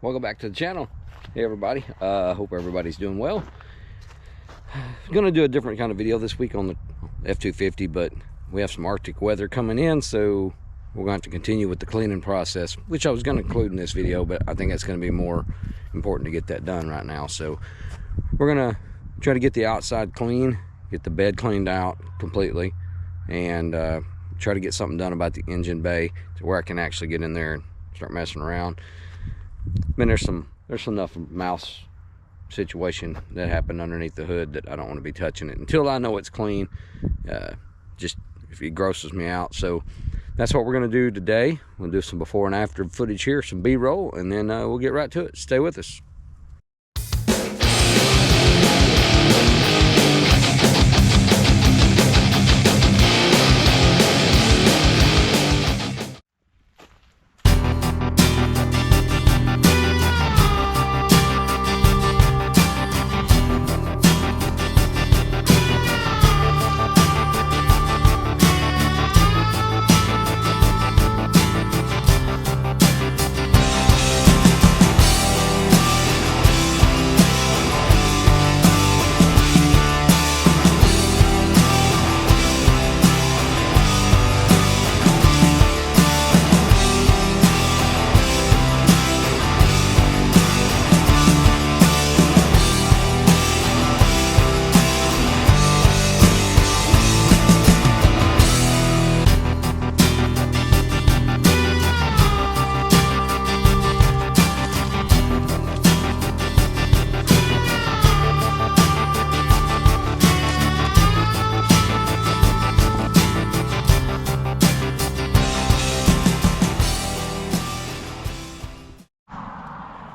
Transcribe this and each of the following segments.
Welcome back to the channel. Hey everybody, hope everybody's doing well. I'm gonna do a different kind of video this week on the F250, but we have some Arctic weather coming in, so we're going to have to continue with the cleaning process, which I was going to include in this video, but I think it's going to be more important to get that done right now. So we're going to try to get the outside clean, get the bed cleaned out completely, and try to get something done about the engine bay to where I can actually get in there and start messing around. I mean, there's enough mouse situation that happened underneath the hood that I don't want to be touching it until I know it's clean. Just if it grosses me out. So that's what we're going to do today. We'll do some before and after footage here, some B-roll, and then we'll get right to it. Stay with us.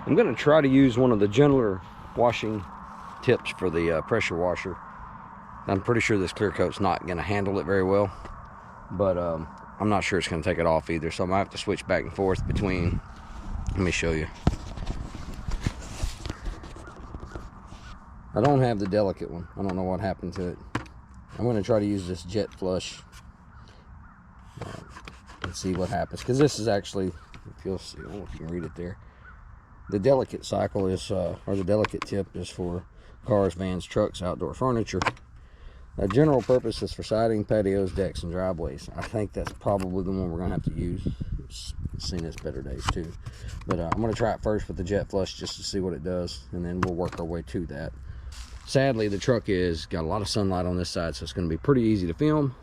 I'm going to try to use one of the gentler washing tips for the pressure washer. I'm pretty sure this clear coat's not going to handle it very well, but I'm not sure it's going to take it off either, so I might have to switch back and forth between. Let me show you. I don't have the delicate one. I don't know what happened to it. I'm going to try to use this jet flush and see what happens, because this is actually, if you'll see, I don't know if you can read it there. The delicate cycle is, or the delicate tip is for cars, vans, trucks, outdoor furniture. The general purpose is for siding, patios, decks, and driveways. I think that's probably the one we're going to have to use. It's seen its better days too. But I'm going to try it first with the jet flush just to see what it does, and then we'll work our way to that. Sadly, the truck is got a lot of sunlight on this side, so it's going to be pretty easy to film.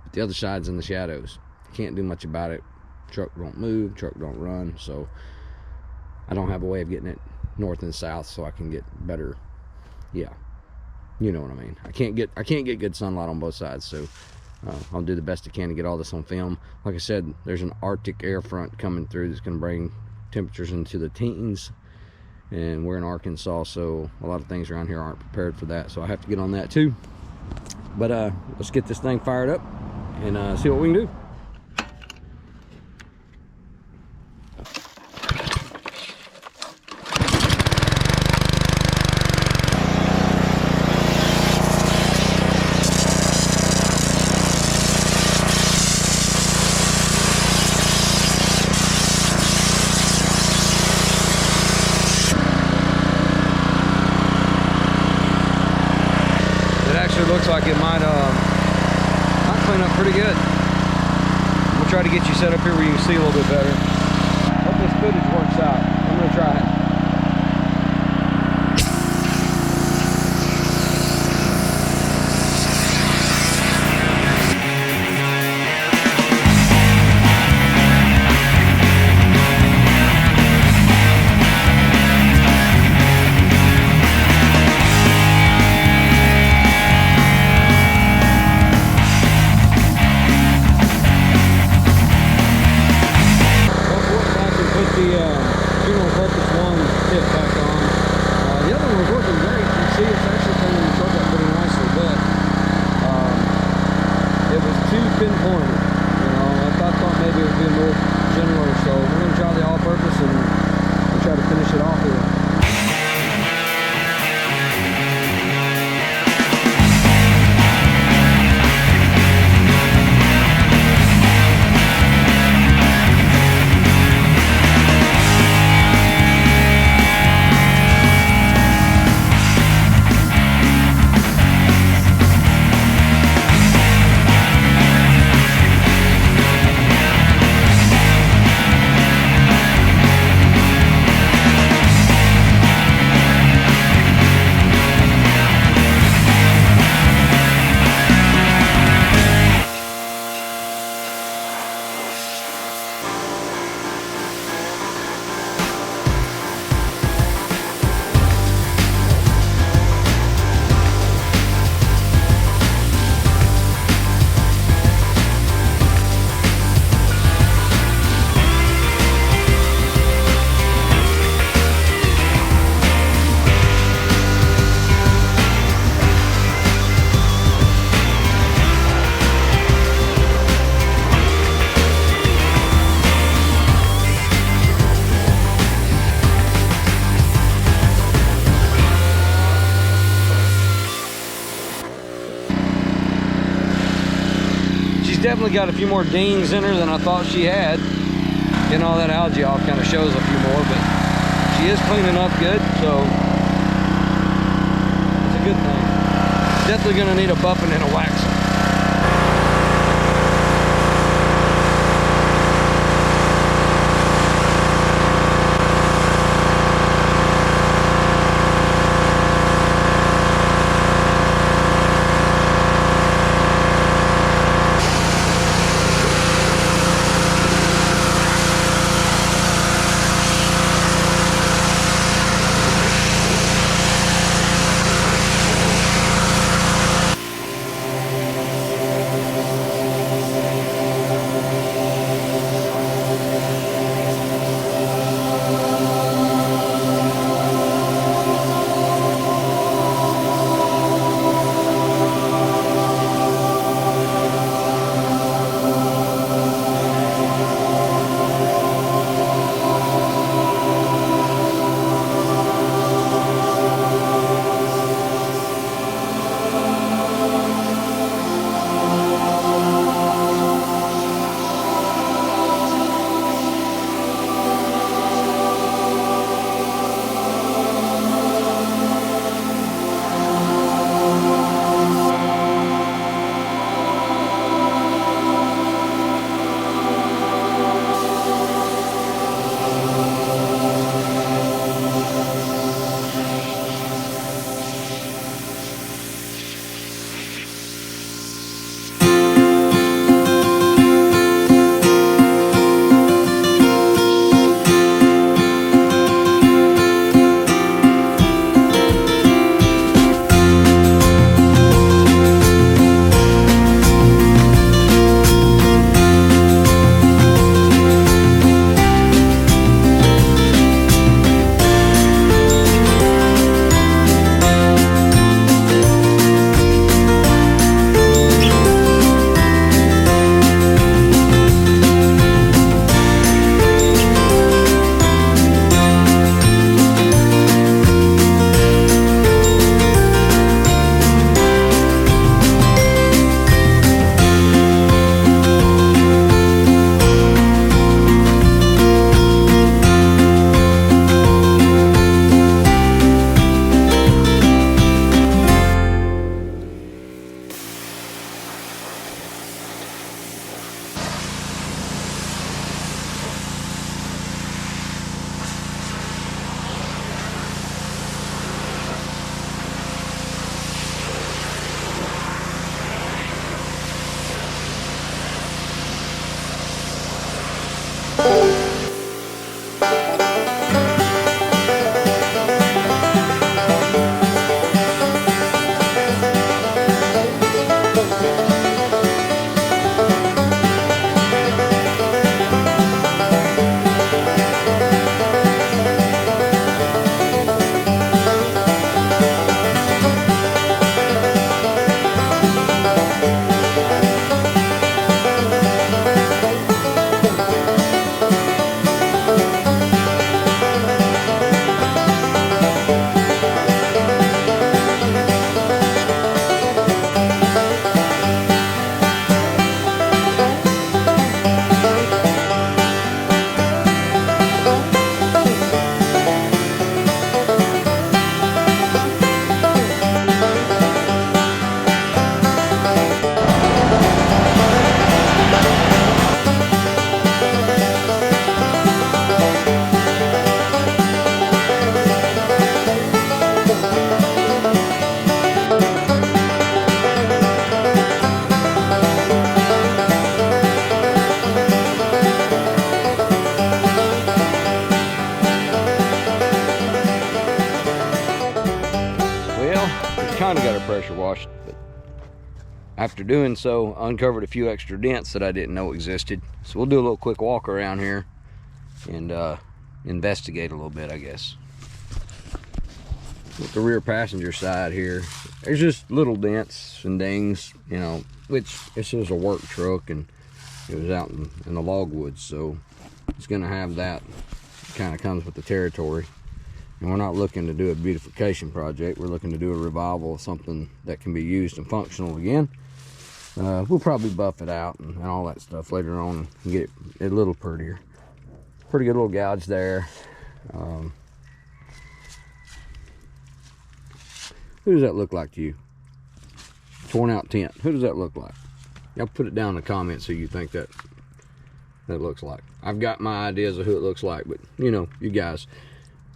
But the other side's in the shadows. Can't do much about it. Truck don't move, truck don't run, so I don't have a way of getting it north and south so I can get better, yeah, you know what I mean. I can't get good sunlight on both sides, so I'll do the best I can to get all this on film. Like I said, there's an Arctic air front coming through that's going to bring temperatures into the teens, and we're in Arkansas, so a lot of things around here aren't prepared for that, so I have to get on that too. But let's get this thing fired up and see what we can do. Looks like it might clean up pretty good. We'll try to get you set up here where you can see a little bit better. Hope this footage works out. I'm going to try it. General purpose one tip back on. The other one was working great. You can see it's actually cleaning the truck up pretty nicely, but it was too pinpointed. You know, I thought maybe it would be more general, so we're going to try the all-purpose and we'll try to finish it off here. definitely got a few more dings in her than I thought she had. Getting all that algae off kind of shows a few more, but she is cleaning up good, so it's a good thing. Definitely gonna need a buffing and a waxing. kind of got her pressure washed, but after doing so, uncovered a few extra dents that I didn't know existed. So we'll do a little quick walk around here and investigate a little bit, I guess. With the rear passenger side here, there's just little dents and dings, you know, which this was a work truck and it was out in the logwoods, so it's gonna have that. Kind of comes with the territory. And we're not looking to do a beautification project, we're looking to do a revival of something that can be used and functional again. We'll probably buff it out and all that stuff later on and get it a little prettier. Pretty good little gouge there. Who does that look like to you? Torn out tent. Who does that look like? Y'all put it down in the comments who you think that looks like. I've got my ideas of who it looks like, but you know, you guys,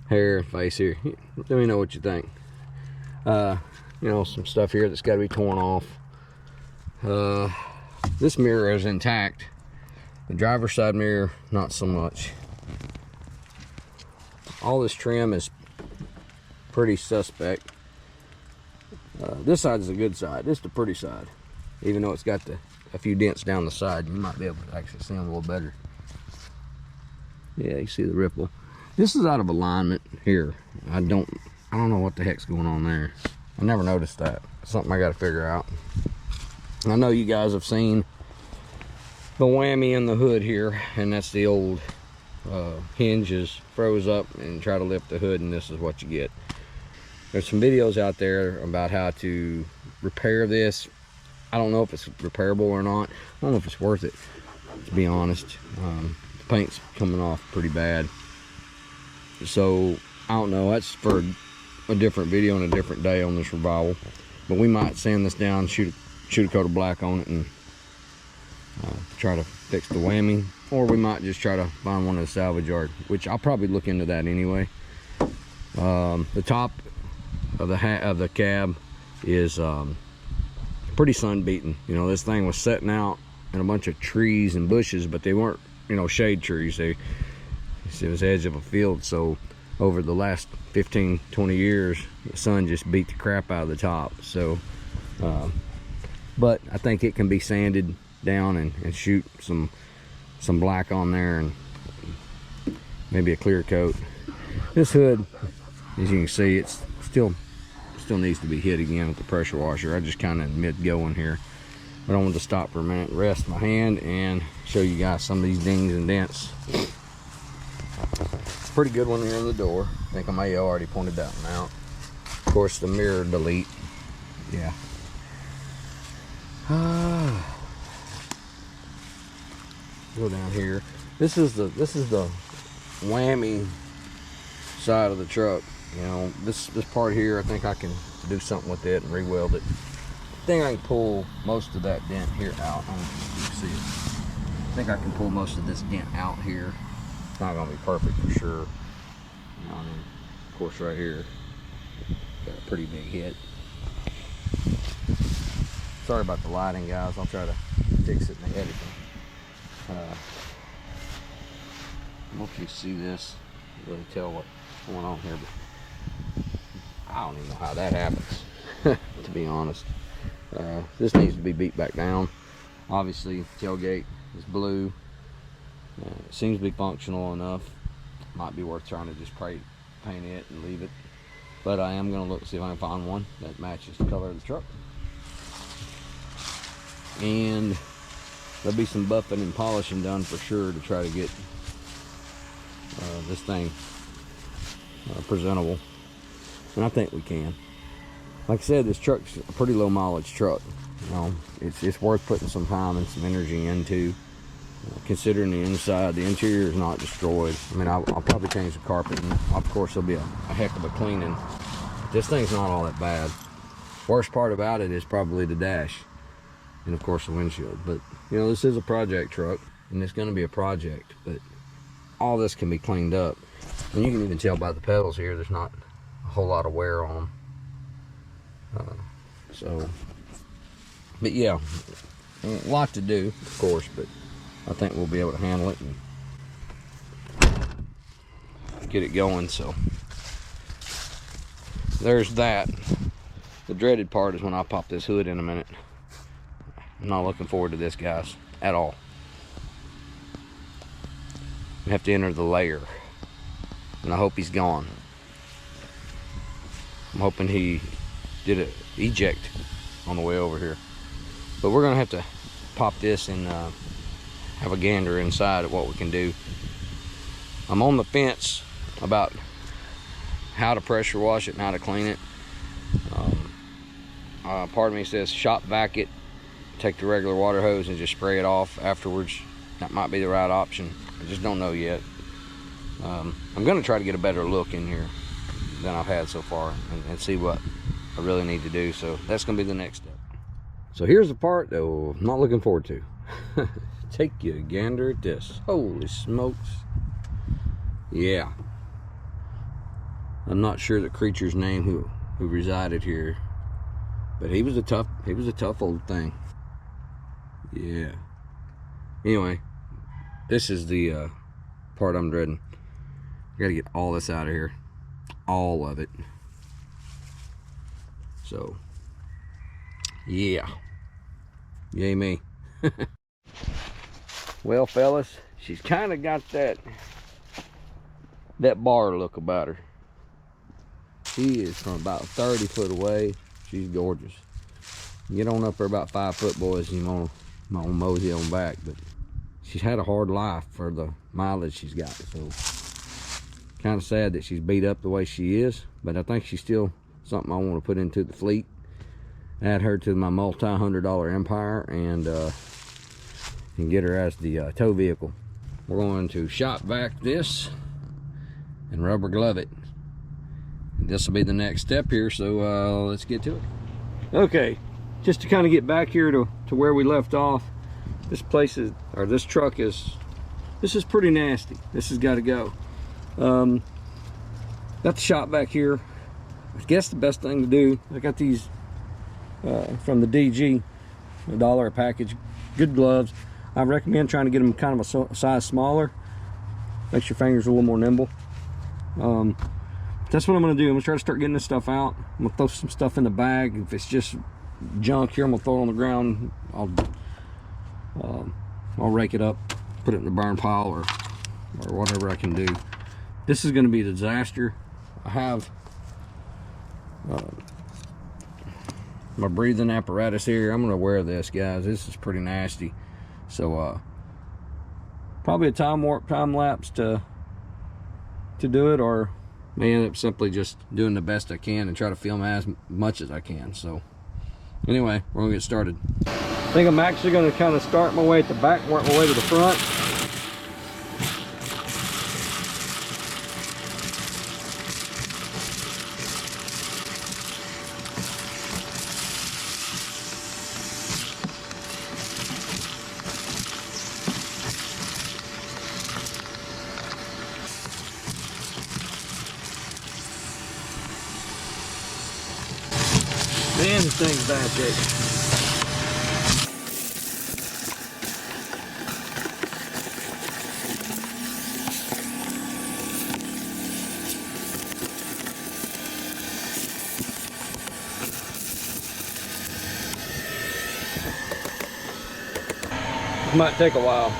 hair and face here, let me know what you think. You know, some stuff here that's got to be torn off. This mirror is intact. The driver's side mirror, not so much. All this trim is pretty suspect. This side is a good side. This is the pretty side. Even though it's got a few dents down the side, you might be able to actually see them a little better. Yeah, you see the ripple. This is out of alignment here. I don't know what the heck's going on there. I never noticed that. Something I got to figure out. I know you guys have seen the whammy in the hood here, and that's the old hinges froze up and try to lift the hood, and this is what you get. There's some videos out there about how to repair this. I don't know if it's repairable or not. I don't know if it's worth it, to be honest. The paint's coming off pretty bad. So, I don't know. That's for a different video and a different day on this revival. But we might sand this down, shoot a coat of black on it, and try to fix the whammy. Or we might just try to find one in the salvage yard, which I'll probably look into that anyway. The top of the cab is pretty sun beaten. You know, this thing was setting out in a bunch of trees and bushes, but they weren't, you know, shade trees. It was edge of a field. So over the last 15-20 years, the sun just beat the crap out of the top. So but I think it can be sanded down and shoot some black on there and maybe a clear coat. This hood, as you can see, it's still needs to be hit again with the pressure washer. I just kind of mid going here, but I wanted to stop for a minute, rest my hand, and show you guys some of these dings and dents. Pretty good one here in the door. I think I may have already pointed that one out. Of course, the mirror delete. Yeah. Go down here. This is the whammy side of the truck. You know, this part here, I think I can do something with it and re-weld it. I think I can pull most of that dent here out. I don't know if you can see it. I think I can pull most of this dent out here. It's not gonna be perfect for sure. You know, I mean, of course, right here, got a pretty big hit. Sorry about the lighting, guys. I'll try to fix it in the editing. I don't know if you see this, really tell what's going on here, but I don't even know how that happens, to be honest. This needs to be beat back down. Obviously, tailgate is blue. It seems to be functional enough. Might be worth trying to just paint it and leave it. But I am going to look see if I can find one that matches the color of the truck. And there'll be some buffing and polishing done for sure to try to get this thing presentable. And I think we can. Like I said, this truck's a pretty low mileage truck. You know, it's worth putting some time and some energy into. Considering the inside, the interior is not destroyed. I mean, I'll probably change the carpet, and of course there'll be a heck of a cleaning. This thing's not all that bad. Worst part about it is probably the dash, and of course the windshield. But you know, this is a project truck, and it's going to be a project. But all this can be cleaned up, and you can even tell by the pedals here. There's not a whole lot of wear on them. But yeah, a lot to do, of course, but I think we'll be able to handle it and get it going. So there's that. The dreaded part is when I pop this hood in a minute. I'm not looking forward to this, guys, at all. We have to enter the layer, and I hope he's gone. I'm hoping he did an eject on the way over here. But we're gonna have to pop this and have a gander inside at what we can do. I'm on the fence about how to pressure wash it and how to clean it. Part of me says shop vac it take the regular water hose and just spray it off afterwards. That might be the right option. I just don't know yet. I'm going to try to get a better look in here than I've had so far, and see what I really need to do. So that's going to be the next step. So here's the part that I'm not looking forward to. Take you a gander at this. Holy smokes. Yeah. I'm not sure the creature's name who resided here, but he was a tough old thing. Yeah. Anyway, this is the part I'm dreading. I gotta get all this out of here. All of it. So, yeah. Yay me. Well, fellas, she's kind of got that bar look about her. She is from about 30 foot away. She's gorgeous. Get on up there about 5 foot, boys, and you want to mosey on back. But she's had a hard life for the mileage she's got. So kind of sad that she's beat up the way she is. But I think she's still something I want to put into the fleet. Add her to my multi-$100 empire, and get her as the tow vehicle. We're going to shop vac this and rubber glove it. This will be the next step here, so let's get to it. Okay, just to kind of get back here to where we left off. This place is, or this truck is, this is pretty nasty. This has got to go. Got the shop vac here. I guess the best thing to do, I got these from the DG, $1 a package, good gloves. I recommend trying to get them kind of a size smaller. Makes your fingers a little more nimble. That's what I'm going to do. I'm going to try to start getting this stuff out. I'm going to throw some stuff in the bag. If it's just junk here, I'm going to throw it on the ground. I'll rake it up, put it in the burn pile, or whatever I can do. This is going to be a disaster. I have my breathing apparatus here. I'm going to wear this, guys. This is pretty nasty. So probably a time lapse to do it, or may end up simply just doing the best I can and try to film as much as I can. So anyway, we're gonna get started. I think I'm actually gonna kind of start my way at the back, work my way to the front. Man, this thing's bad shape. This might take a while.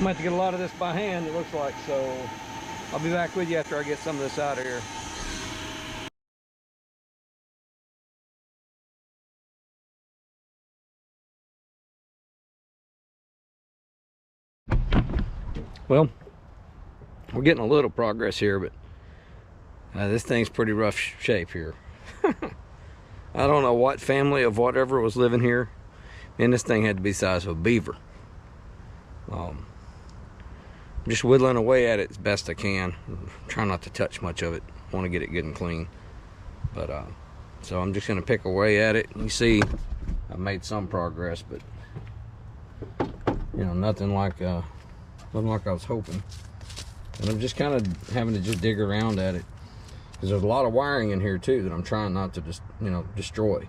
might have to get a lot of this by hand, it looks like, so I'll be back with you after I get some of this out of here. Well, we're getting a little progress here, but this thing's pretty rough shape here. I don't know what family of whatever was living here, and this thing had to be the size of a beaver. I'm just whittling away at it as best I can. Try not to touch much of it. I want to get it good and clean. But so I'm just going to pick away at it. You see, I made some progress, but you know, nothing like I was hoping. And I'm just kind of having to just dig around at it, because there's a lot of wiring in here too that I'm trying not to just, you know, destroy.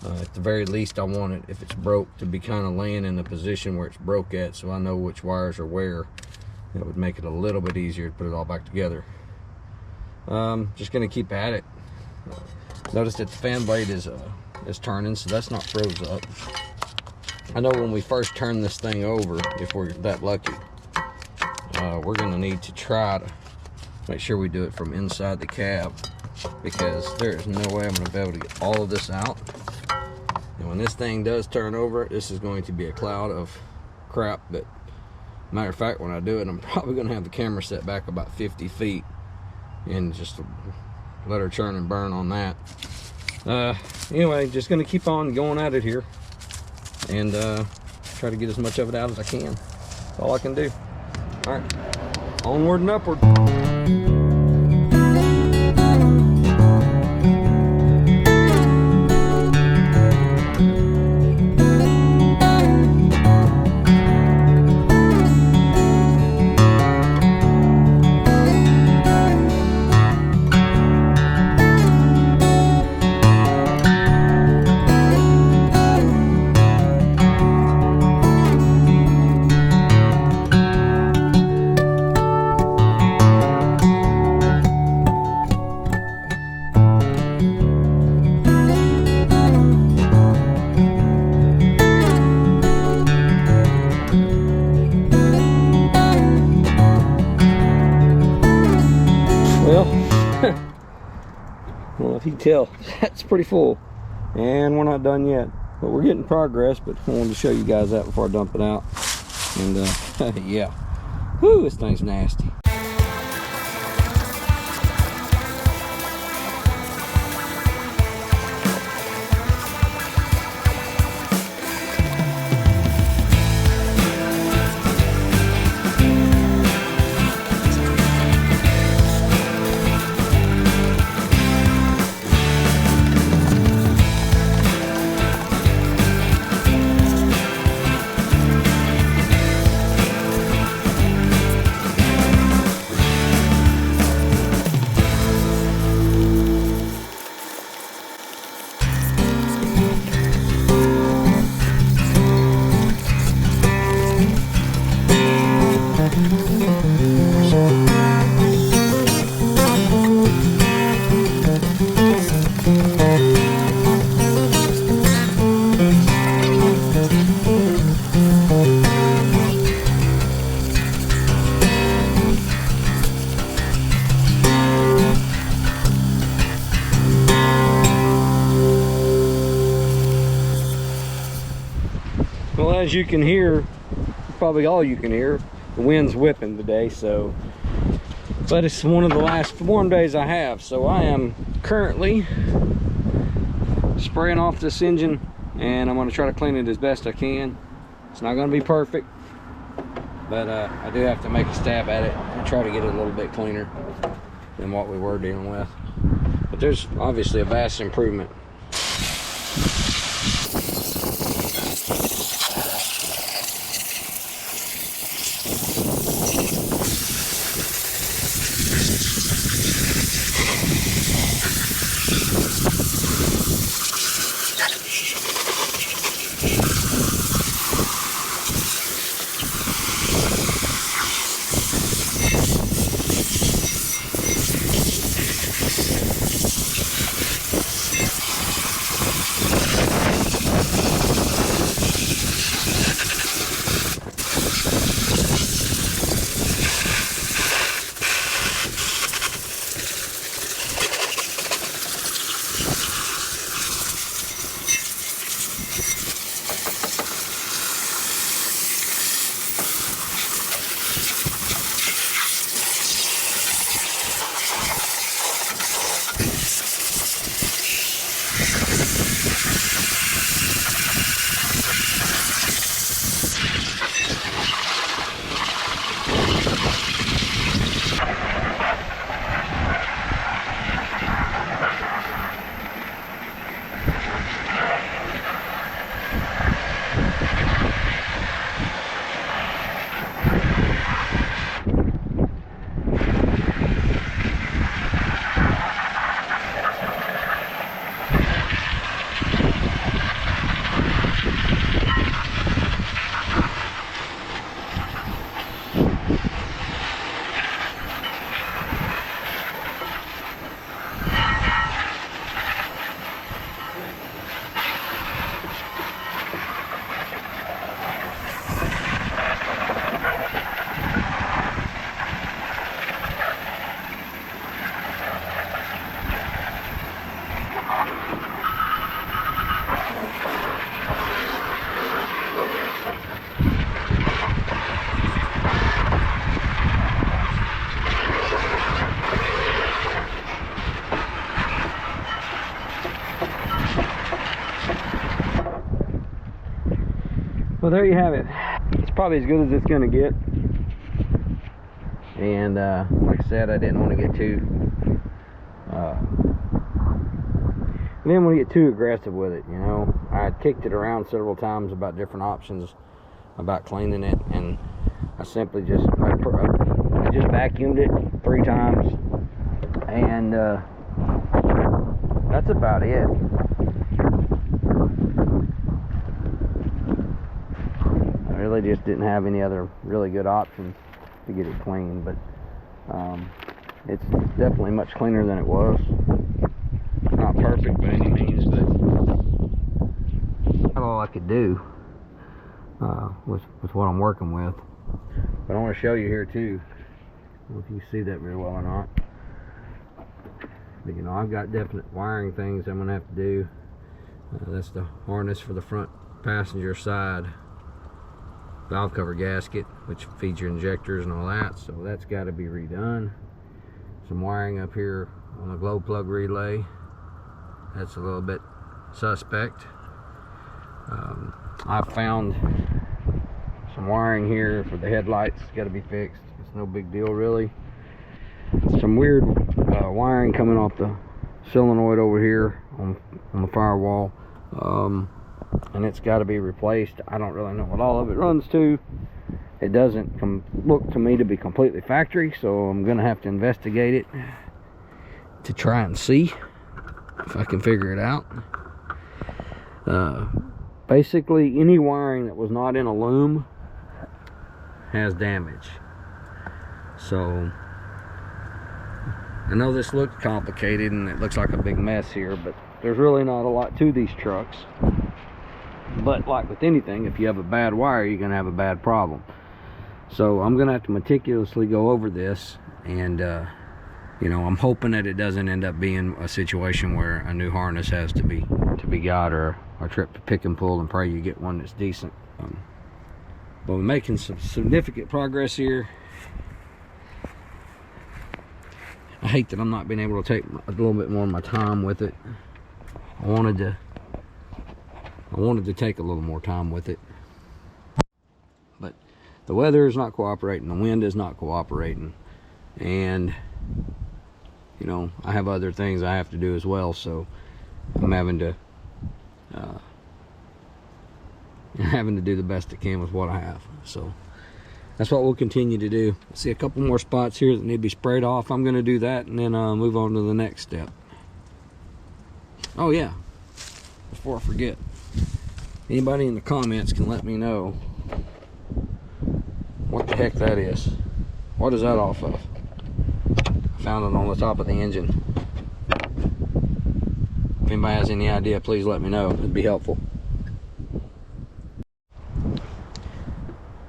At the very least, I want it, if it's broke, to be kind of laying in the position where it's broke at, so I know which wires are where. It would make it a little bit easier to put it all back together. Just gonna keep at it. Notice that the fan blade is turning, so that's not froze up. I know when we first turn this thing over, if we're that lucky, we're gonna need to try to make sure we do it from inside the cab, because there is no way I'm gonna be able to get all of this out. And when this thing does turn over, this is going to be a cloud of crap. But matter of fact, when I do it, I'm probably gonna have the camera set back about 50 feet and just let her churn and burn on that. Anyway, just gonna keep on going at it here and try to get as much of it out as I can. That's all I can do. All right, onward and upward. Well, if you can tell, that's pretty full, and we're not done yet, but we're getting progress. But I wanted to show you guys that before I dump it out. And yeah, whoo, this thing's nasty. Well, as you can hear, probably all you can hear, the wind's whipping today, so, but it's one of the last warm days I have, so I am currently spraying off this engine, and I'm going to try to clean it as best I can. It's not going to be perfect, but I do have to make a stab at it and try to get it a little bit cleaner than what we were dealing with. But there's obviously a vast improvement. there you have it. It's probably as good as it's gonna get. And like I said, I didn't want to get too aggressive with it, you know. I kicked it around several times about different options about cleaning it, and I simply just I just vacuumed it 3 times, and that's about it. I really just didn't have any other really good options to get it clean, but it's definitely much cleaner than it was. Not perfect by any means, but that's all I could do with what I'm working with. But I want to show you here too. I don't know if you can see that very well or not. But you know, I've got definite wiring things I'm gonna have to do. That's the harness for the front passenger side valve cover gasket, which feeds your injectors and all that, so that's got to be redone. Some wiring up here on the glow plug relay, that's a little bit suspect. I found some wiring here for the headlights, got to be fixed. It's no big deal really. Some weird wiring coming off the solenoid over here on the firewall, and it's got to be replaced. I don't really know what all of it runs to. It doesn't look to me to be completely factory, so I'm gonna have to investigate it to try and see if I can figure it out. Basically, any wiring that was not in a loom has damage. So I know this looks complicated and it looks like a big mess here, but there's really not a lot to these trucks. But like with anything, if you have a bad wire, you're gonna have a bad problem. So I'm gonna have to meticulously go over this, and you know, I'm hoping that it doesn't end up being a situation where a new harness has to be got, or trip to pick and pull and pray you get one that's decent. But we're making some significant progress here. I hate that I'm not being able to take a little bit more of my time with it. I wanted to take a little more time with it, but the weather is not cooperating, the wind is not cooperating, and you know, I have other things I have to do as well, so I'm having to do the best I can with what I have. So that's what we'll continue to do. I see a couple more spots here that need to be sprayed off. I'm going to do that and then move on to the next step. Oh yeah, before I forget, anybody in the comments can let me know what the heck that is. What is that off of? I found it on the top of the engine. If anybody has any idea, please let me know. It'd be helpful.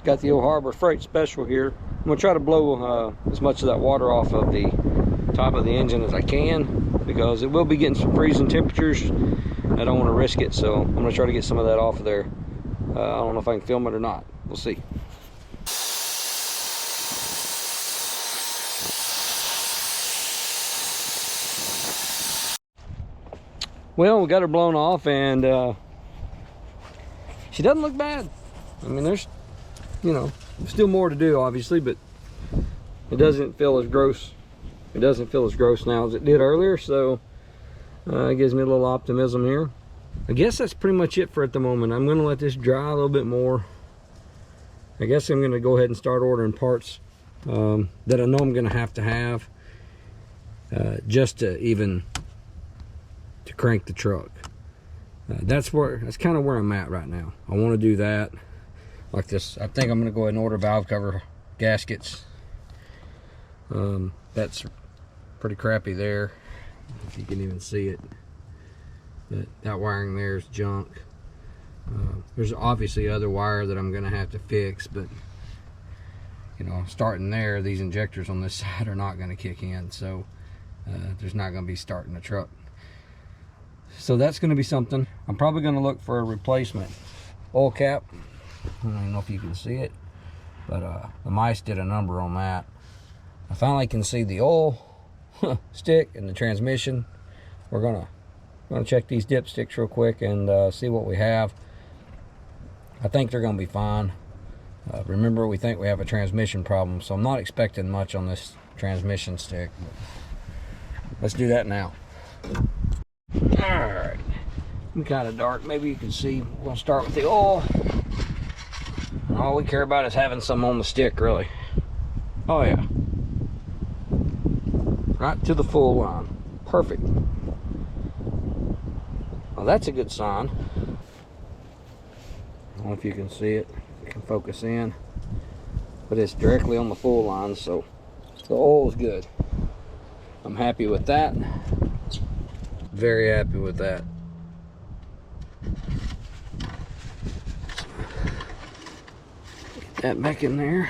Got the old Harbor Freight Special here. I'm gonna try to blow as much of that water off of the top of the engine as I can, because it will be getting some freezing temperatures. I don't want to risk it, so I'm gonna try to get some of that off of there. I don't know if I can film it or not. We'll see. Well, we got her blown off, and she doesn't look bad. I mean, there's, you know, still more to do, obviously, but it doesn't feel as gross. It doesn't feel as gross now as it did earlier, so it gives me a little optimism here. I guess that's pretty much it for at the moment. I'm going to let this dry a little bit more. I guess I'm going to go ahead and start ordering parts that I know I'm going to have just to crank the truck. That's kind of where I'm at right now. I want to do that. Like this, I think I'm going to go ahead and order valve cover gaskets. That's pretty crappy there, if you can even see it. That wiring there is junk. There's obviously other wire that I'm going to have to fix, but you know, starting there, these injectors on this side are not going to kick in, so there's not going to be starting the truck. So that's going to be something. I'm probably going to look for a replacement oil cap. I don't know if you can see it, but the mice did a number on that. I finally can see the oil stick and the transmission. We're gonna check these dipsticks real quick and see what we have. I think they're going to be fine. Remember, we think we have a transmission problem, so I'm not expecting much on this transmission stick. Let's do that now. Alright, it's kind of dark, maybe you can see. We're going to start with the oil. All we care about is having some on the stick, really. Oh yeah. Right to the full line. Perfect. Well, that's a good sign. I don't know if you can see it. You can focus in. But it's directly on the full line, so the oil is good. I'm happy with that. Very happy with that. Get that back in there.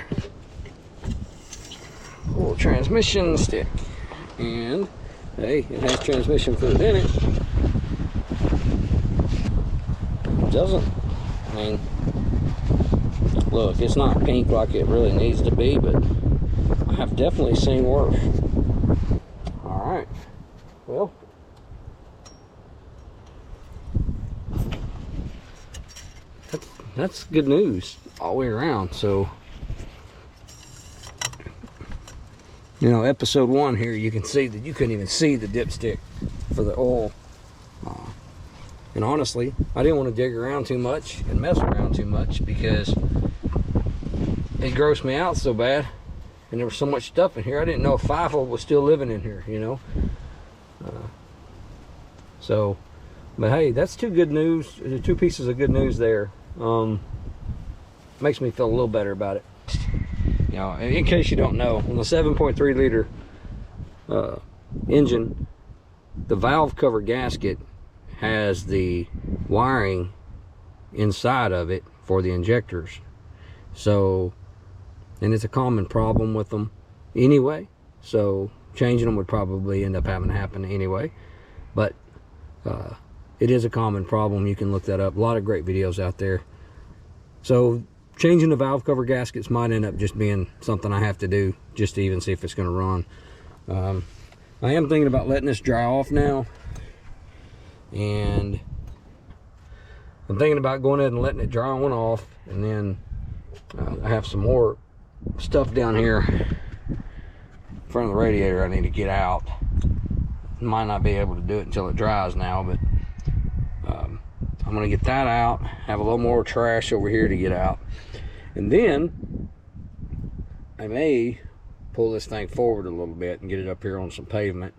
Little transmission stick. And hey, it has transmission fluid in it. It doesn't. I mean, look, it's not pink like it really needs to be, but I have definitely seen worse. Alright. Well, that's good news all the way around. So, you know, episode 1 here, you can see that you couldn't even see the dipstick for the oil. And honestly, I didn't want to dig around too much and mess around too much because it grossed me out so bad. And there was so much stuff in here. I didn't know if FIFA was still living in here, you know. But hey, that's two good news. Two pieces of good news there. Makes me feel a little better about it. You know, in case you don't know, on the 7.3 liter engine, the valve cover gasket has the wiring inside of it for the injectors. So, and it's a common problem with them anyway. So changing them would probably end up having to happen anyway. But it is a common problem. You can look that up. A lot of great videos out there. So changing the valve cover gaskets might end up just being something I have to do just to even see if it's going to run. I am thinking about letting this dry off now. And I'm thinking about going ahead and letting it dry on off. And then I have some more stuff down here in front of the radiator I need to get out. Might not be able to do it until it dries now, but I'm going to get that out. Have a little more trash over here to get out. And then I may pull this thing forward a little bit and get it up here on some pavement.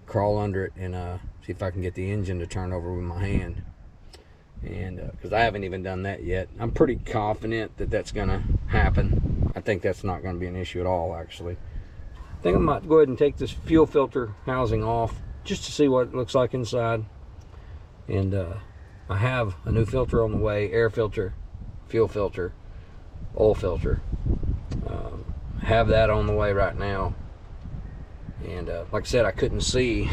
Crawl under it and see if I can get the engine to turn over with my hand. And because I haven't even done that yet. I'm pretty confident that that's going to happen. I think that's not going to be an issue at all, actually. I think I might go ahead and take this fuel filter housing off just to see what it looks like inside. And I have a new filter on the way: air filter, fuel filter, oil filter. I have that on the way right now. And like I said, I couldn't see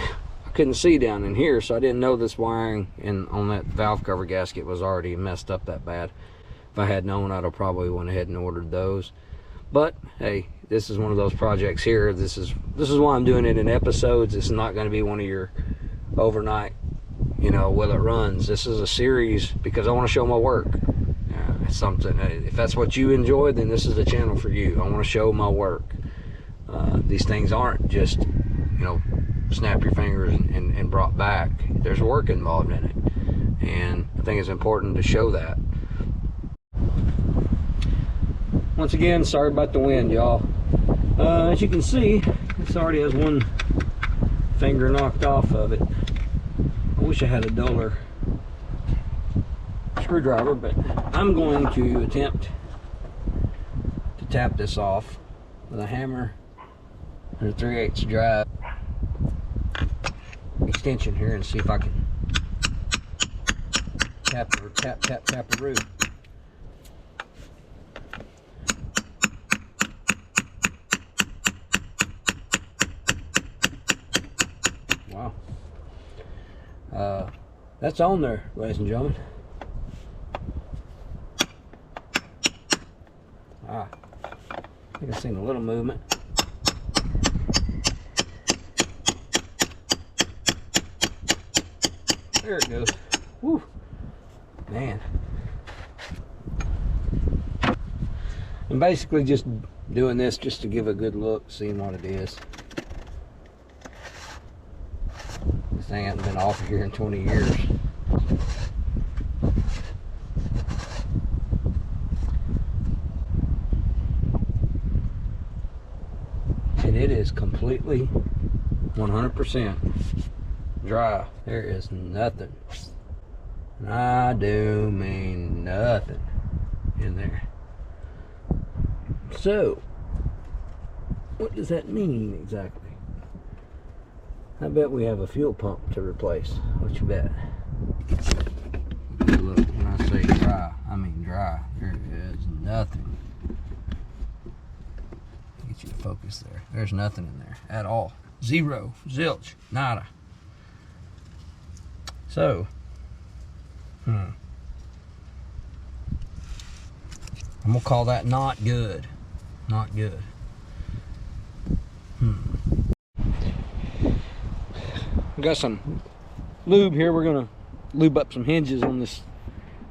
down in here, so I didn't know this wiring on that valve cover gasket was already messed up that bad. If I had known, I'd have probably went ahead and ordered those. But hey, this is one of those projects here. This is why I'm doing it in episodes. It's not going to be one of your overnight, you know, will it runs. This is a series because I want to show my work. It's something. If that's what you enjoy, then this is the channel for you. I want to show my work. These things aren't just, you know, snap your fingers and brought back. There's work involved in it, and I think it's important to show that. Once again, sorry about the wind, y'all. As you can see, this already has one finger knocked off of it. I wish I had a duller screwdriver, but I'm going to attempt to tap this off with a hammer and a 3/8 drive extension here and see if I can tap the root. Wow. That's on there, ladies and gentlemen. I think I've seen a little movement. There it goes. Woo. Man. And basically just doing this just to give a good look, seeing what it is. This thing hasn't been off here in 20 years. And it is completely 100% dry. There is nothing. And I do mean nothing in there. So, what does that mean exactly? I bet we have a fuel pump to replace. What you bet? Look, when I say dry, I mean dry. There is nothing. Get you to focus there. There's nothing in there at all. Zero, zilch, nada. So, I'm gonna call that not good. Not good. We got some lube here. We're gonna lube up some hinges on this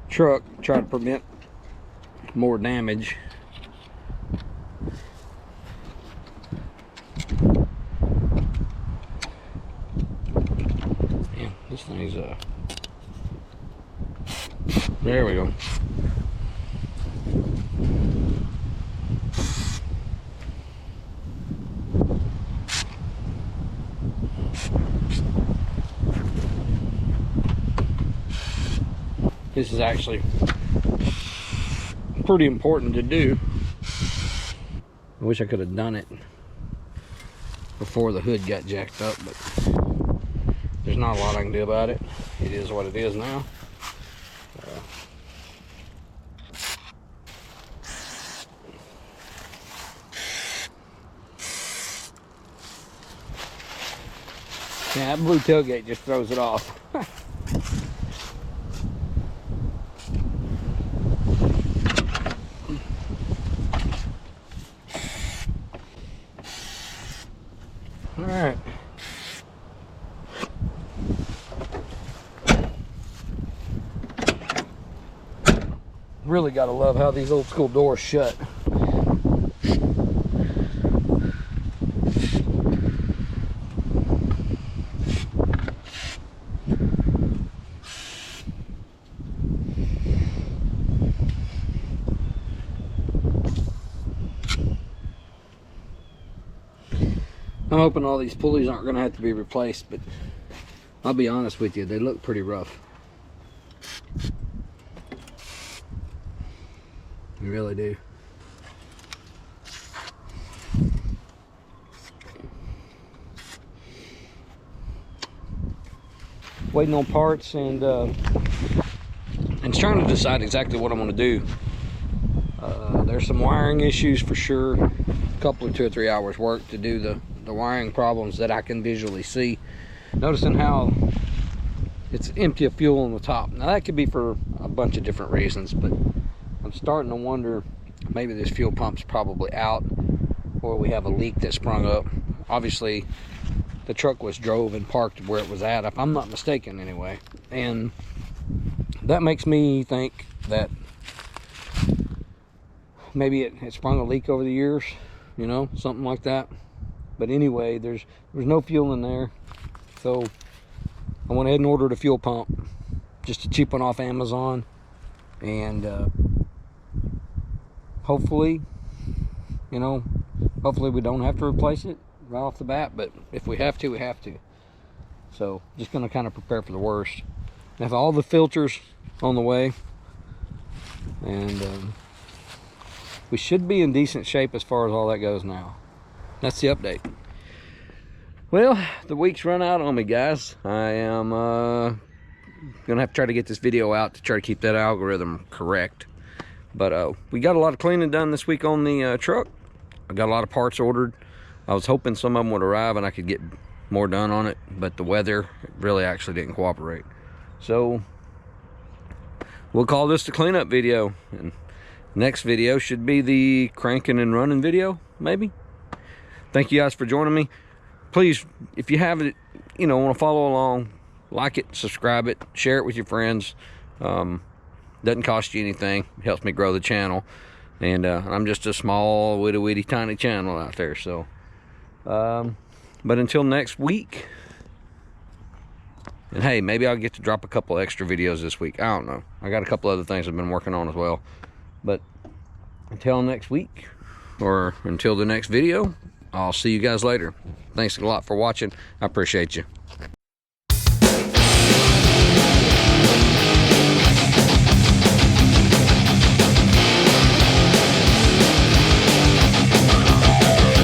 truck, try to prevent more damage. Man, this thing's there we go. This is actually pretty important to do. I wish I could have done it before the hood got jacked up, but there's not a lot I can do about it. It is what it is now. Yeah, that blue tailgate just throws it off. All right. Really gotta love how these old school doors shut. I'm hoping all these pulleys aren't going to have to be replaced, but I'll be honest with you, they look pretty rough. They really do. Waiting on parts and trying to decide exactly what I'm going to do. There's some wiring issues for sure. A couple of 2 or 3 hours work to do the wiring problems that I can visually see. Noticing how it's empty of fuel on the top. Now that could be for a bunch of different reasons, but I'm starting to wonder maybe this fuel pump's probably out, or we have a leak that sprung up. Obviously the truck was drove and parked where it was at, if I'm not mistaken anyway, and that makes me think that maybe it sprung a leak over the years, you know, something like that. But anyway, there's no fuel in there, so I went ahead and ordered a fuel pump, just a cheap one off Amazon, and hopefully, you know, hopefully we don't have to replace it right off the bat, but if we have to, we have to. So just gonna kind of prepare for the worst. I have all the filters on the way, and we should be in decent shape as far as all that goes now. That's the update. Well, the week's run out on me, guys. I am gonna have to try to get this video out to try to keep that algorithm correct. But we got a lot of cleaning done this week on the truck. I got a lot of parts ordered. I was hoping some of them would arrive and I could get more done on it, but the weather really actually didn't cooperate. So we'll call this the cleanup video, and next video should be the cranking and running video, maybe. Thank you guys for joining me. Please, if you have it, you know, want to follow along, like it, subscribe it, share it with your friends. Doesn't cost you anything. It helps me grow the channel. And I'm just a small, witty tiny channel out there. So, but until next week, and hey, maybe I'll get to drop a couple extra videos this week. I don't know. I got a couple other things I've been working on as well. But until next week, or until the next video, I'll see you guys later. Thanks a lot for watching. I appreciate you.